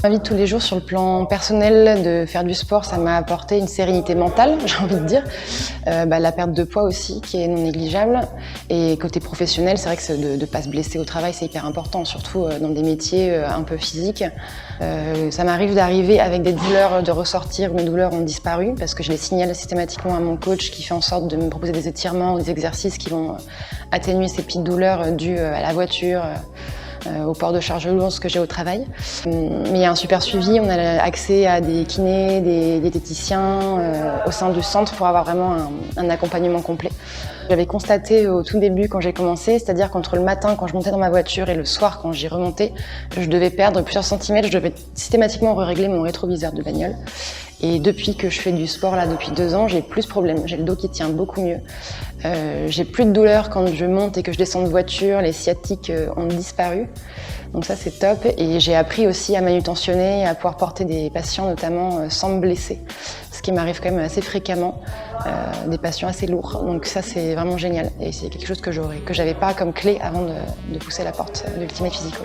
Ma vie de tous les jours, sur le plan personnel, de faire du sport, ça m'a apporté une sérénité mentale, j'ai envie de dire. La perte de poids aussi, qui est non négligeable. Et côté professionnel, c'est vrai que de ne pas se blesser au travail, c'est hyper important, surtout dans des métiers un peu physiques. Ça m'arrive d'arriver avec des douleurs, de ressortir où mes douleurs ont disparu, parce que je les signale systématiquement à mon coach qui fait en sorte de me proposer des étirements ou des exercices qui vont atténuer ces petites douleurs dues à la voiture, au port de charge lourde que j'ai au travail. Mais il y a un super suivi, on a accès à des kinés, des diététiciens au sein du centre pour avoir vraiment un accompagnement complet. J'avais constaté au tout début quand j'ai commencé, c'est-à-dire qu'entre le matin quand je montais dans ma voiture et le soir quand j'y remontais, je devais perdre plusieurs centimètres, je devais systématiquement régler mon rétroviseur de bagnole. Et depuis que je fais du sport, là, depuis 2 ans, j'ai plus ce problème. J'ai le dos qui tient beaucoup mieux. J'ai plus de douleur quand je monte et que je descends de voiture. Les sciatiques ont disparu. Donc ça, c'est top. Et j'ai appris aussi à manutentionner, à pouvoir porter des patients, notamment sans me blesser. Ce qui m'arrive quand même assez fréquemment, des patients assez lourds. Donc ça, c'est vraiment génial. Et c'est quelque chose que j'avais pas comme clé avant de pousser la porte de l'Ultimate Physico.